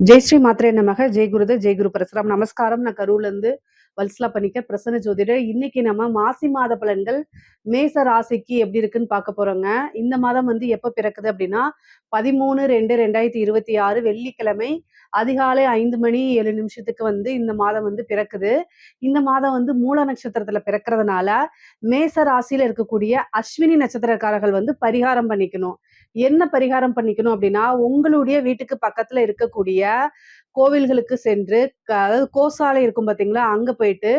ஜெய் ஸ்ரீ மாத்ரே நமக. ஜெய் குருதேவ், ஜெய் குரு பரசுராம். நமஸ்காரம். நான் கரூர்ல இருந்து வல்சலா பண்ணிக்க பிரசன்ன ஜோதிடர். இன்னைக்கு நம்ம மாசி மாத பலன்கள் மேச ராசிக்கு எப்படி இருக்குன்னு பார்க்க போறோங்க. இந்த மாதம் எப்ப பிறக்குது அப்படின்னா 13/2/2026 வெள்ளிக்கிழமை அதிகாலை 5:07 இந்த மாதம் பிறக்குது. இந்த மாதம் மூல நட்சத்திரத்துல பிறக்கிறதுனால மேச ராசியில இருக்கக்கூடிய அஸ்வினி நட்சத்திரக்காரர்கள் பரிகாரம் பண்ணிக்கணும். என்ன பரிகாரம் பண்ணிக்கணும் அப்படின்னா, உங்களுடைய வீட்டுக்கு பக்கத்துல இருக்கக்கூடிய கோவில்களுக்கு சென்று அதாவது கோசாலை இருக்கும் பாத்தீங்களா, அங்க போயிட்டு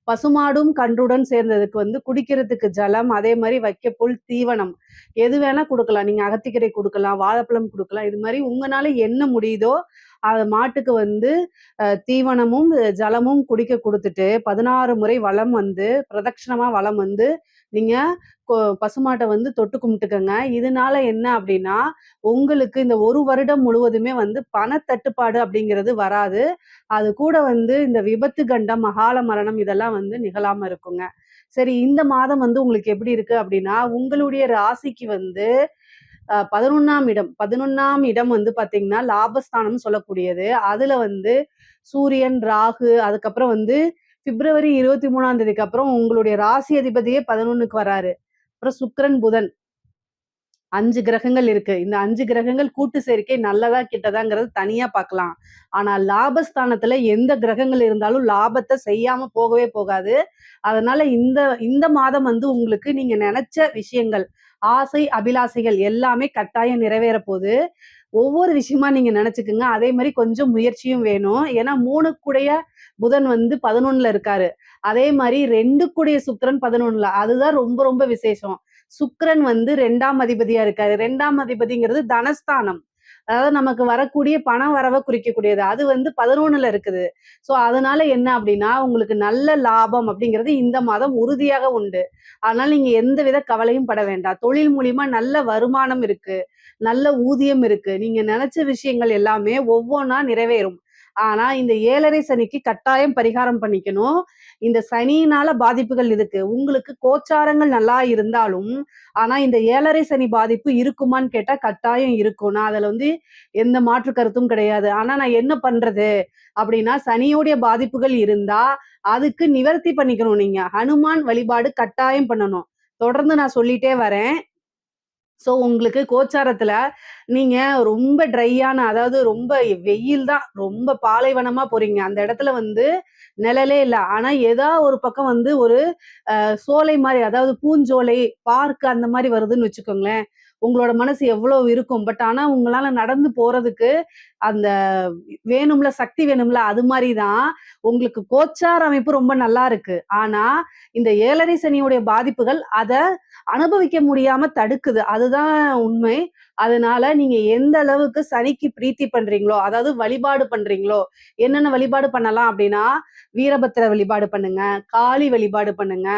பசுமாடும் கன்றுடன் சேர்ந்ததுக்கு குடிக்கிறதுக்கு ஜலம், அதே மாதிரி வைக்க புல், தீவனம் எது வேணா கொடுக்கலாம். நீங்க அகத்திக்கீரை கொடுக்கலாம், வாழைப்பழம் கொடுக்கலாம். இது மாதிரி உங்களால என்ன முடியுதோ அது மாட்டுக்கு தீவனமும் ஜலமும் குடிக்க கொடுத்துட்டு 16 முறை வலம் பிரதட்சணமா வலம் நீங்க பசுமாட்டை தொட்டு கும்பிட்டுக்கங்க. இதனால என்ன அப்படின்னா, உங்களுக்கு இந்த 1 வருடம் முழுவதுமே பணத்தட்டுப்பாடு அப்படிங்கிறது வராது. அது கூட இந்த விபத்து கண்டம், அகால மரணம் இதெல்லாம் நிகழாம இருக்குங்க. சரி, இந்த மாதம் உங்களுக்கு எப்படி இருக்கு அப்படின்னா, உங்களுடைய ராசிக்கு 11ஆம் இடம் பாத்தீங்கன்னா லாபஸ்தானம் சொல்லக்கூடியது. அதுல சூரியன், ராகு, அதுக்கப்புறம் பிப்ரவரி 23ஆம் தேதிக்கு அப்புறம் உங்களுடைய ராசி அதிபதியே 11க்கு வராரு. அப்புறம் சுக்கிரன், புதன் 5 கிரகங்கள் இருக்கு. இந்த 5 கிரகங்கள் கூட்டு சேர்க்கை நல்லதா கெட்டதாங்கிறது தனியா பார்க்கலாம். ஆனா லாபஸ்தானத்துல எந்த கிரகங்கள் இருந்தாலும் லாபத்தை செய்யாம போகவே போகாது. அதனால இந்த மாதம் உங்களுக்கு நீங்க நினைச்ச விஷயங்கள், ஆசை அபிலாசைகள் எல்லாமே கட்டாயம் நிறைவேற போகுது. ஒவ்வொரு விஷயமா நீங்க நினைச்சுக்குங்க. அதே மாதிரி கொஞ்சம் முயற்சியும் வேணும். ஏன்னா 3 புதன் 11ல இருக்காரு. அதே மாதிரி 2 சுக்கிரன் 11ல. அதுதான் ரொம்ப ரொம்ப விசேஷம். சுக்கிரன் 2ஆம் அதிபதியா இருக்காரு. 2ஆம் அதிபதிங்கிறது தனஸ்தானம். அதாவது நமக்கு வரக்கூடிய பண வரவை குறிக்கக்கூடியது. அது 11ல இருக்குது. சோ அதனால என்ன அப்படின்னா, உங்களுக்கு நல்ல லாபம் அப்படிங்கிறது இந்த மாதம் உறுதியாக உண்டு. அதனால நீங்க எந்தவித கவலையும் பட வேண்டாம். தொழில் மூலியமா நல்ல வருமானம் இருக்கு, நல்ல ஊதியம் இருக்கு. நீங்க நினைச்ச விஷயங்கள் எல்லாமே ஒவ்வொன்றா நிறைவேறும். ஆனா இந்த 7.5 சனிக்கு கட்டாயம் பரிகாரம் பண்ணிக்கணும். இந்த சனியினால பாதிப்புகள் இருக்கு. உங்களுக்கு கோச்சாரங்கள் நல்லா இருந்தாலும், ஆனா இந்த 7.5 சனி பாதிப்பு இருக்குமான்னு கேட்டா கட்டாயம் இருக்கும். நான் அதுல எந்த மாற்று கருத்தும் கிடையாது. ஆனா நான் என்ன பண்றது அப்படின்னா, சனியோடைய பாதிப்புகள் இருந்தா அதுக்கு நிவர்த்தி பண்ணிக்கணும். நீங்க ஹனுமான் வழிபாடு கட்டாயம் பண்ணணும். தொடர்ந்து நான் சொல்லிட்டே வரேன். சோ உங்களுக்கு கோச்சாரத்துல நீங்க ரொம்ப ட்ரையான, அதாவது ரொம்ப வெயில் தான், ரொம்ப பாலைவனமா போறீங்க. அந்த இடத்துல நிழலே இல்ல. ஆனா ஏதா ஒரு பக்கம் ஒரு சோலை மாதிரி, அதாவது பூஞ்சோலை, பார்க் அந்த மாதிரி வருதுன்னு வச்சுக்கோங்களேன். உங்களோட மனசு எவ்வளவு இருக்கும். பட் ஆனா உங்களால நடந்து போறதுக்கு அந்த வேணும்ல, சக்தி வேணும்ல. அது மாதிரிதான் உங்களுக்கு கோச்சார அமைப்பு ரொம்ப நல்லா இருக்கு. ஆனா இந்த 7.5 சனியுடைய பாதிப்புகள் அத அனுபவிக்க முடியாம தடுக்குது. அதுதான் உண்மை. அதனால நீங்க எந்த அளவுக்கு சனிக்கு பிரீத்தி பண்றீங்களோ, அதாவது வழிபாடு பண்றீங்களோ, என்னென்ன வழிபாடு பண்ணலாம் அப்படின்னா, வீரபத்திர வழிபாடு பண்ணுங்க, காளி வழிபாடு பண்ணுங்க.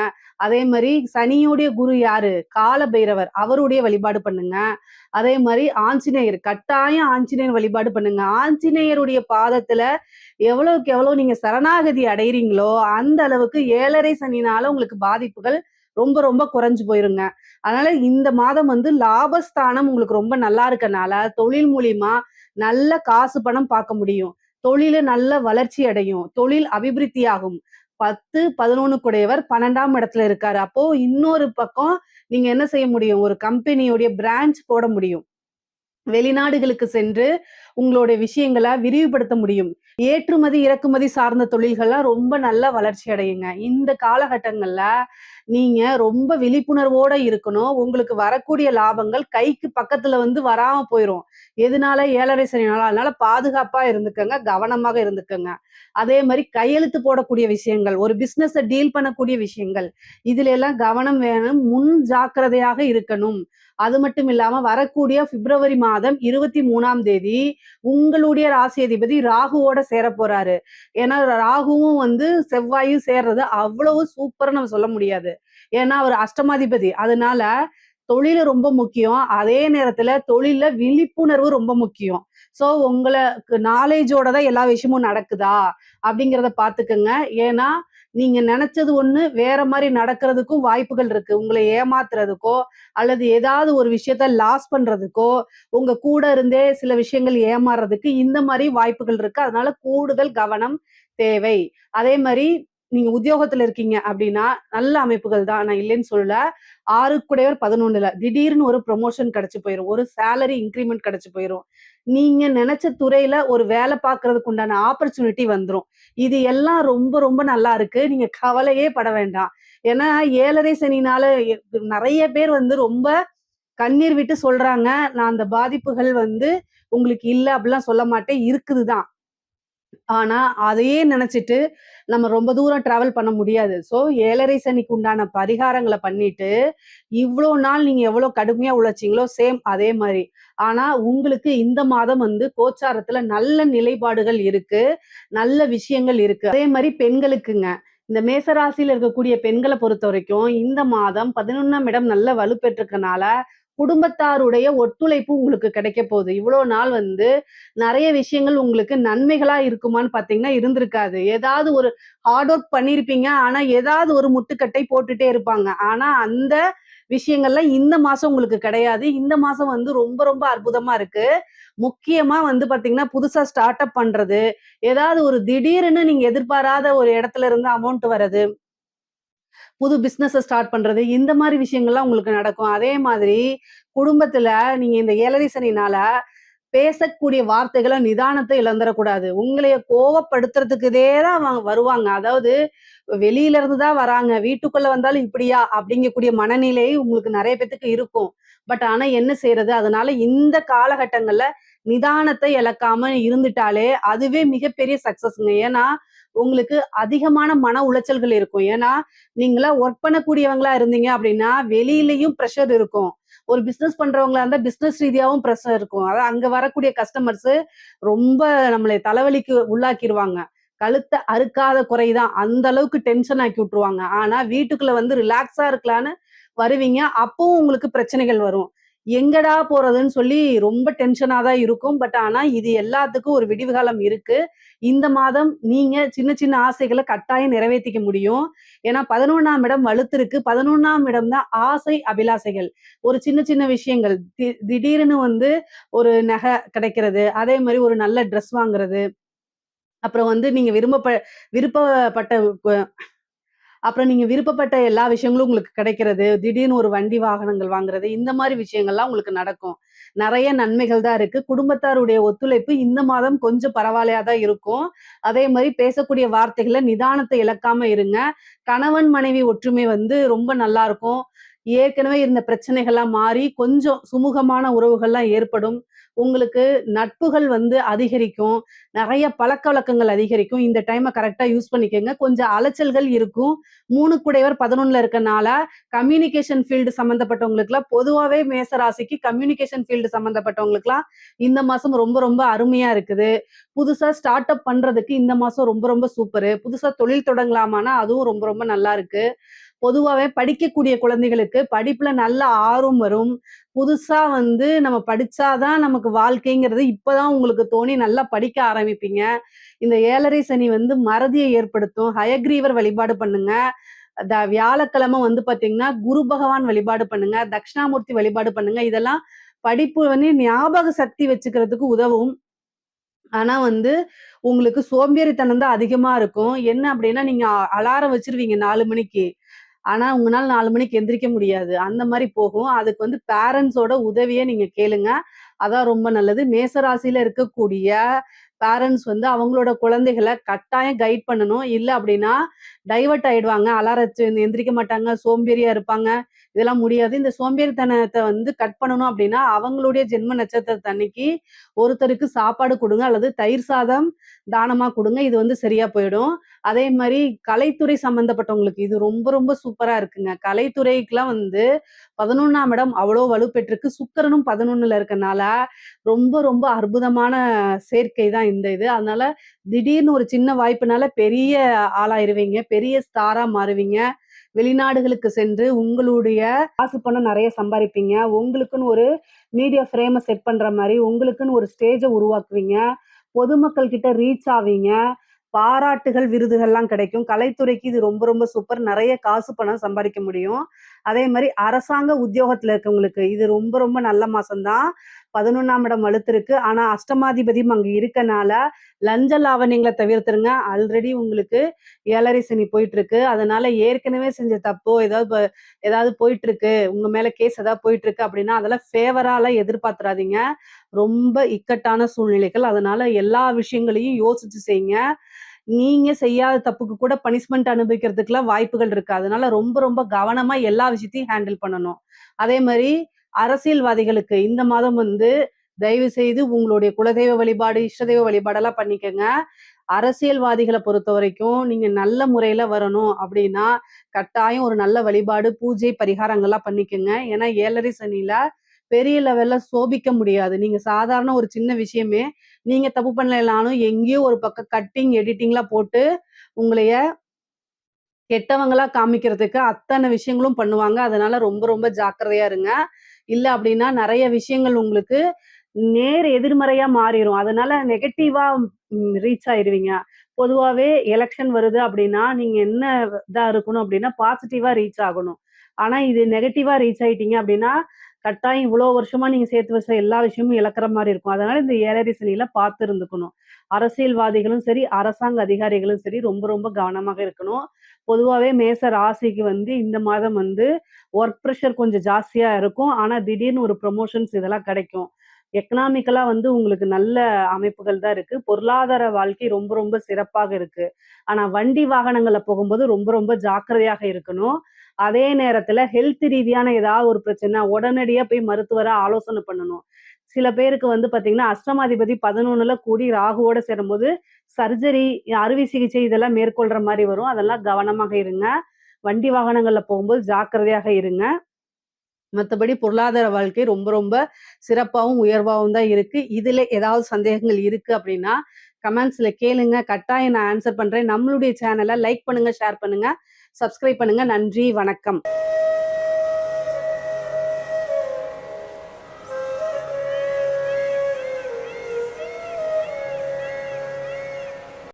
அதே மாதிரி சனியுடைய குரு யாரு? கால பைரவர். அவருடைய வழிபாடு பண்ணுங்க. அதே மாதிரி ஆஞ்சநேயர், கட்டாயம் ஆஞ்சநேயர் வழிபாடு பண்ணுங்க. ஆஞ்சநேயருடைய பாதத்துல எவ்வளவுக்கு எவ்வளவு நீங்க சரணாகதி அடைகிறீங்களோ அந்த அளவுக்கு 7.5 சனினால உங்களுக்கு பாதிப்புகள் ரொம்ப ரொம்ப குறைஞ்சு போயிருங்க. அதனால இந்த மாதம் லாபஸ்தானம் உங்களுக்கு ரொம்ப நல்லா இருக்கனால தொழில் மூலியமா நல்ல காசு பணம் பார்க்க முடியும். தொழில நல்ல வளர்ச்சி அடையும். தொழில் அபிவிருத்தி ஆகும். 10, 11 குடையவர் 12ஆம் இடத்துல இருக்காரு. அப்போ இன்னொரு பக்கம் நீங்க என்ன செய்ய முடியும்? ஒரு கம்பெனியோடைய பிரான்ச் போட முடியும். வெளிநாடுகளுக்கு சென்று உங்களுடைய விஷயங்களை விரிவுபடுத்த முடியும். ஏற்றுமதி இறக்குமதி சார்ந்த தொழில்கள்லாம் ரொம்ப நல்ல வளர்ச்சி அடையுங்க. இந்த காலகட்டங்கள்ல நீங்க ரொம்ப விழிப்புணர்வோட இருக்கணும். உங்களுக்கு வரக்கூடிய லாபங்கள் கைக்கு பக்கத்துல வராம போயிரும். எதனால? 7.5 சனினால. அதனால பாதுகாப்பா இருந்துக்கங்க, கவனமாக இருந்துக்கங்க. அதே மாதிரி கையெழுத்து போடக்கூடிய விஷயங்கள், ஒரு பிசினஸ் டீல் பண்ணக்கூடிய விஷயங்கள், இதுல எல்லாம் கவனம் வேணும். முன் ஜாக்கிரதையாக இருக்கணும். அது மட்டும் இல்லாம வரக்கூடிய பிப்ரவரி மாதம் 23ஆம் தேதி உங்களுடைய ராசி அதிபதி ராகுவோட சேர போறாரு. ஏன்னா ராகுவும் செவ்வாயும் சேர்றது அவ்வளவு சூப்பர்னு நம்ம சொல்ல முடியாது. ஏன்னா அவர் அஷ்டமாதிபதி. அதனால தொழில ரொம்ப முக்கியம். அதே நேரத்துல தொழில விழிப்புணர்வு ரொம்ப முக்கியம். சோ உங்களுக்கு நாலேஜோட தான் எல்லா விஷயமும் நடக்குதா அப்படிங்கிறத பாத்துக்கங்க. ஏன்னா நீங்க நினைச்சது ஒண்ணு வேற மாதிரி நடக்கிறதுக்கும் வாய்ப்புகள் இருக்கு. உங்களை ஏமாத்துறதுக்கோ அல்லது ஏதாவது ஒரு விஷயத்த லாஸ் பண்றதுக்கோ, உங்க கூட இருந்தே சில விஷயங்கள் ஏமாறுறதுக்கு இந்த மாதிரி வாய்ப்புகள் இருக்கு. அதனால கூடுதல் கவனம் தேவை. அதே மாதிரி நீங்க உத்தியோகத்துல இருக்கீங்க அப்படின்னா நல்ல அமைப்புகள் தான், நான் இல்லைன்னு சொல்லல. 6 11 திடீர்னு ஒரு ப்ரொமோஷன் கிடைச்சு போயிரும். ஒரு சேலரி இன்கிரிமெண்ட் கிடைச்சு போயிரும். நீங்க நினைச்ச துறையில ஒரு வேலை பார்க்கறதுக்கு உண்டான ஆப்பர்ச்சுனிட்டி வந்துரும். இது எல்லாம் ரொம்ப ரொம்ப நல்லா இருக்கு. நீங்க கவலையே பட வேண்டாம். ஏன்னா 7:30 சனினால நெறைய பேர் வந்து ரொம்ப கண்ணீர் விட்டு சொல்றாங்க. நான் அந்த பாதிப்புகள் வந்து உங்களுக்கு இல்ல அப்படிலாம் சொல்ல மாட்டேன். இருக்குது தான். ஆனா, அதையே நெனச்சுட்டு நம்ம ரொம்ப தூரம் டிராவல் பண்ண முடியாது. 7:30 சனிக்கு உண்டான பரிகாரங்கள பண்ணிட்டு, இவ்ளோ நாள் நீங்க எவ்வளோ கடுமையா உழைச்சீங்களோ, சேம் அதே மாரி. ஆனா, உங்களுக்கு இந்த மாதம் வந்து கோச்சாரத்துல நல்ல நிலைப்பாடுகள் இருக்கு. நல்ல விஷயங்கள் இருக்கு. அதே மாரி பெண்களுக்குங்க. இந்த மேச ராசியில இருக்கக்கூடிய பெண்கள பொறுத்தவரைக்கும், இந்த மாதம் 11ஆம் இடம் நல்ல வலுப்பெற்றிருக்கனால, குடும்பத்தாருடைய ஒத்துழைப்பு உங்களுக்கு கிடைக்க போகுது. இவ்வளோ நாள் வந்து நெறைய விஷயங்கள் உங்களுக்கு நன்மைகளா இருக்குமான்னு பார்த்தீங்கன்னா, இருந்திருக்காது. ஏதாவது ஒரு ஹார்ட் ஒர்க் பண்ணியிருப்பீங்க. ஆனா, ஏதாவது ஒரு முட்டுக்கட்டை போட்டுட்டே இருப்பாங்க. ஆனா, அந்த விஷயங்கள்லாம் இந்த மாசம் உங்களுக்கு கிடையாது. இந்த மாசம் வந்து ரொம்ப ரொம்ப அற்புதமா இருக்கு. முக்கியமா வந்து பார்த்தீங்கன்னா, புதுசா ஸ்டார்ட் அப் பண்றது, ஏதாவது ஒரு திடீர்னு நீங்க எதிர்பாராத ஒரு இடத்துல இருந்து அமௌண்ட் வர்றது, புது பிசினஸ ஸ்டார்ட் பண்றது, இந்த மாரி விஷயங்கள்லாம் உங்களுக்கு நடக்கும். அதே மாதிரி குடும்பத்துல நீங்க இந்த 7:30 சனினால பேசக்கூடிய வார்த்தைகள நிதானத்த இழந்துறக்கூடாது. உங்களைய கோவப்படுத்துறதுக்குதே தான் வருவாங்க. அதாவது வெளியில இருந்து தான் வராங்க. வீட்டுக்குள்ள வந்தாலும் இப்படியா? அப்படிங்கக்கூடிய மனநிலை உங்களுக்கு நெறைய பேத்துக்கு இருக்கும். ஆனா என்ன செய்றது? அதனால இந்த காலகட்டங்கள்ல நிதானத்த இழக்காம இருந்துட்டாலே, அதுவே மிகப்பெரிய சக்சஸ்ங்க. ஏன்னா, உங்களுக்கு அதிகமான மன உளைச்சல்கள் இருக்கும். ஏன்னா, நீங்கலாம் ஒர்க் பண்ணக்கூடியவங்களா இருந்தீங்க அப்படின்னா, வெளியிலயும் பிரஷர் இருக்கும். ஒரு பிசினஸ் பண்றவங்களா இருந்தா, பிசினஸ் ரீதியாவும் பிரஷர் இருக்கும். அதான் அங்க வரக்கூடிய கஸ்டமர்ஸ் ரொம்ப நம்மள தலைவலிக்கு உள்ளாக்கிருவாங்க. கழுத்த அறுக்காத குறைதான். அந்த அளவுக்கு டென்ஷன் ஆக்கி விட்டுருவாங்க. ஆனா, வீட்டுக்குள்ள வந்து ரிலாக்ஸா இருக்கலான்னு வருவீங்க. அப்பவும் உங்களுக்கு பிரச்சனைகள் வரும். எங்கடா போறதுன்னு சொல்லி ரொம்ப டென்ஷனா தான் இருக்கும். ஆனா, இது எல்லாத்துக்கும் ஒரு விடிவு காலம் இருக்கு. இந்த மாதம் நீங்க சின்ன சின்ன ஆசைகள கட்டாயம் நிறைவேத்திக்க முடியும். ஏன்னா 11ஆம் இடம் வலுத்திருக்கு. 11ஆம் இடம் தான் ஆசை, அபிலாசைகள். ஒரு சின்ன சின்ன விஷயங்கள். திடீர்னு வந்து ஒரு நகை கிடைக்கிறது. அதே மாரி ஒரு நல்ல ட்ரெஸ் வாங்குறது. அப்புறம் வந்து நீங்க விருப்பப்பட்ட அப்புறம் நீங்க விருப்பப்பட்ட எல்லா விஷயங்களும் உங்களுக்கு கிடைக்கிறது. திடீர்னு ஒரு வண்டி வாகனங்கள் வாங்குறது. இந்த மாரி விஷயங்கள்லாம் உங்களுக்கு நடக்கும். நெறைய நன்மைகள் தான் இருக்கு. குடும்பத்தாருடைய ஒத்துழைப்பு இந்த மாதம் கொஞ்சம் பரவாயில்லையா தான் இருக்கும். அதே மாரி பேசக்கூடிய வார்த்தைகள்ல நிதானத்த இழக்காம இருங்க. கணவன், மனைவி ஒற்றுமை வந்து ரொம்ப நல்லா இருக்கும். ஏற்கனவே இருந்த பிரச்சனைகள்லாம் மாறி கொஞ்சம் சுமூகமான உறவுகள்லாம் ஏற்படும். உங்களுக்கு நட்புகள் வந்து அதிகரிக்கும். நெறைய பழக்கவழக்கங்கள் அதிகரிக்கும். இந்த டைம கரெக்ட்டா யூஸ் பண்ணிக்கங்க. கொஞ்சம் அலைச்சல்கள் இருக்கும். 3 குடையவர் 11ல இருக்கனால, கம்யூனிகேஷன் ஃபீல்டு சம்மந்தப்பட்டவங்களுக்குலாம் பொதுவாவே மேச ராசிக்கு கம்யூனிகேஷன் ஃபீல்டு சம்மந்தப்பட்டவங்களுக்குலாம் இந்த மாசம் ரொம்ப ரொம்ப அருமையா இருக்குது. புதுசா ஸ்டார்ட் அப் பண்றதுக்கு இந்த மாசம் ரொம்ப ரொம்ப சூப்பரு. புதுசா தொழில் தொடங்கலாமான்னா, அதுவும் ரொம்ப ரொம்ப நல்லா இருக்கு. பொதுவாவே படிக்கக்கூடிய குழந்தைகளுக்கு படிப்புல நல்ல ஆர்வம் வரும். புதுசா வந்து நம்ம படிச்சா தான் நமக்கு வாழ்க்கைங்கிறது இப்பதான் உங்களுக்கு தோணி நல்லா படிக்க ஆரம்பிப்பீங்க. இந்த 7:30 சனி வந்து மறதிய ஏற்படுத்தும். ஹயக்ரீவர் வழிபாடு பண்ணுங்க. வியாழக்கிழமை வந்து பார்த்தீங்கன்னா, குரு பகவான் வழிபாடு பண்ணுங்க. தட்சிணாமூர்த்தி வழிபாடு பண்ணுங்க. இதெல்லாம் படிப்பு வந்து ஞாபக சக்தி வச்சுக்கிறதுக்கு உதவும். ஆனா வந்து உங்களுக்கு சோம்பேறித்தனம் தான் அதிகமா இருக்கும். என்ன அப்டின்னா, நீங்க அலாரம் வச்சுருவீங்க 4 மணிக்கு. ஆனா, உங்கனால 4 மணிக்கு எந்திரிக்க முடியாது. அந்த மாரி போகும். அதுக்கு வந்து பேரண்ட்ஸோட உதவிய நீங்க கேளுங்க. அதான் ரொம்ப நல்லது. மேச ராசியில இருக்கக்கூடிய பேரண்ட்ஸ் வந்து அவங்களோட குழந்தைகள கட்டாயம் கைட் பண்ணணும். இல்ல அப்டின்னா, டைவர்ட் ஆயிடுவாங்க. அலாரம் வச்சு எந்திரிக்க மாட்டாங்க. சோம்பேறியா இருப்பாங்க. இதெல்லாம் முடியாது. இந்த சோம்பேறித்தனத்த வந்து கட் பண்ணணும் அப்டின்னா, அவங்களுடைய ஜென்ம நட்சத்திரத்தன்னைக்கு ஒருத்தருக்கு சாப்பாடு குடுங்க. அல்லது தயிர் சாதம் தானமா குடுங்க. இது வந்து சரியா போயிடும். அதே மாரி கலைத்துறை சம்மந்தப்பட்டவங்களுக்கு இது ரொம்ப ரொம்ப சூப்பரா இருக்குங்க. கலைத்துறைக்குலாம் வந்து 11ஆம் இடம் அவ்வளோ வலுப்பெற்றிருக்கு. சுக்கிரனும் 11ல இருக்கனால, ரொம்ப ரொம்ப அற்புதமான சேர்க்கை தான் இந்த இது. அதனால திடீர்னு ஒரு சின்ன வாய்ப்புனால பெரிய ஆளாயிருவீங்க. பெரிய ஸ்டாரா மாறுவீங்க. வெளிநாடுகளுக்கு சென்று உங்களுடைய காசு பணம் நெறைய சம்பாரிப்பீங்க. உங்களுக்குன்னு ஒரு மீடியா ஃப்ரேம செட் பண்ற மாரி, உங்களுக்குன்னு ஒரு ஸ்டேஜ உருவாக்குவீங்க. பொதுமக்கள் கிட்ட ரீச் ஆவீங்க. பாராட்டுகள், விருதுகள்லாம் கிடைக்கும். கலைத்துறைக்கு இது ரொம்ப ரொம்ப சூப்பர். நெறைய காசு, பணம் சம்பாரிக்க முடியும். அதே மாரி அரசாங்க உத்தியோகத்துல இருக்கவங்களுக்கு இது ரொம்ப ரொம்ப நல்ல மாசம் தான். 11ஆம் இடம் வலுத்திருக்கு. ஆனா அஷ்டமாதிபதியும் அங்க இருக்கனால, லஞ்ச லாவண்யங்கள தவிர்த்துருங்க. ஆல்ரெடி உங்களுக்கு 7 சனி போயிட்டுருக்கு. அதனால ஏற்கனவே செஞ்ச தப்போ, ஏதாவது போயிட்டுருக்கு, உங்க மேல கேஸ் ஏதாவது போயிட்டுருக்கு அப்படின்னா, அதெல்லாம் ஃபேவராலாம் எதிர்பார்த்துறாதீங்க. ரொம்ப இக்கட்டான சூழ்நிலைகள். அதனால எல்லா விஷயங்களையும் யோசிச்சு செய்யுங்க. நீங்க செய்யாத தப்புக்கு கூட பனிஷ்மென்ட் அனுபவிக்கிறதுக்குலாம் வாய்ப்புகள் இருக்கு. அதனால ரொம்ப ரொம்ப கவனமா எல்லா விஷயத்தையும் ஹேண்டில் பண்ணணும். அதே மாரி அரசியல்வாதிகளுக்கு இந்த மாதம் வந்து தயவு செய்து உங்களுடைய குலதெய்வ வழிபாடு, இஷ்ட தெய்வ வழிபாடெல்லாம் பண்ணிக்கங்க. அரசியல்வாதிகள பொறுத்தவரைக்கும், நீங்க நல்ல முறையில வரணும் அப்படின்னா, கட்டாயம் ஒரு நல்ல வழிபாடு, பூஜை, பரிகாரங்கள்லாம் பண்ணிக்கங்க. ஏன்னா 7 சனியில பெரிய லெவல்ல சோபிக்க முடியாது. நீங்க சாதாரண ஒரு சின்ன விஷயமே, நீங்க தப்பு பண்ணலைனாலும் எங்கேயோ ஒரு பக்கம் கட்டிங், எடிட்டிங்லாம் போட்டு உங்களைய கெட்டவங்களா காமிக்கிறதுக்கு அத்தன விஷயங்களும் பண்ணுவாங்க. அதனால ரொம்ப ரொம்ப ஜாக்கிரதையா இருங்க. இல்ல அப்டின்னா நெறைய விஷயங்கள் உங்களுக்கு நேர் எதிர்மறையா மாறிரும். அதனால நெகட்டிவா ரீச் ஆயிருவீங்க. பொதுவாவே எலக்ஷன் வருது அப்டின்னா, நீங்க என்ன இதா இருக்கணும் அப்டின்னா, பாசிட்டிவா ரீச் ஆகணும். ஆனா இது நெகட்டிவா ரீச் ஆயிட்டீங்க அப்டின்னா, கட்டாயம் இவ்ளோ வருஷமா நீங்க சேர்த்து வச்ச எல்லா விஷயமும் இழக்கிற மாரி இருக்கும். அதனால இந்த 7 சனியில பார்த்து இருந்துக்கணும். அரசியல்வாதிகளும் சரி, அரசாங்க அதிகாரிகளும் சரி ரொம்ப ரொம்ப கவனமாக இருக்கணும். பொதுவாவே மேச ராசிக்கு வந்து இந்த மாதம் வந்து ஒர்க் பிரஷர் கொஞ்சம் ஜாஸ்தியா இருக்கும். ஆனா திடீர்னு ஒரு ப்ரமோஷன்ஸ் இதெல்லாம் கிடைக்கும். எக்கனாமிக்கலா வந்து உங்களுக்கு நல்ல அமைப்புகள் தான் இருக்கு. பொருளாதார வாழ்க்கை ரொம்ப ரொம்ப சிறப்பாக இருக்கு. ஆனா வண்டி வாகனங்கள்ல போகும்போது ரொம்ப ரொம்ப ஜாக்கிரதையாக இருக்கணும். அதே நேரத்துல ஹெல்த் ரீதியான ஏதாவது ஒரு பிரச்சனை, உடனடியா போய் மருத்துவர ஆலோசனை பண்ணணும். சில பேருக்கு வந்து பார்த்தீங்கன்னா, அஷ்டமாதிபதி 11ல கூடி ராகுவோட சேரும்போது, சர்ஜரி, அறுவை சிகிச்சை இதெல்லாம் மேற்கொள்ற மாரி வரும். அதெல்லாம் கவனமாக இருங்க. வண்டி வாகனங்கள்ல போகும்போது ஜாக்கிரதையாக இருங்க. மத்தபடி பொருளாதார வாழ்க்கை ரொம்ப ரொம்ப சிறப்பாவும், உயர்வாவும் தான் இருக்கு. இதுல ஏதாவது சந்தேகங்கள் இருக்கு அப்படின்னா, கமெண்ட்ஸ்ல கேளுங்க. கட்டாயம் நான் ஆன்சர் பண்றேன். நம்மளுடைய சேனல லைக் பண்ணுங்க, ஷேர் பண்ணுங்க, சப்ஸ்கிரைப் பண்ணுங்க. நன்றி, வணக்கம்.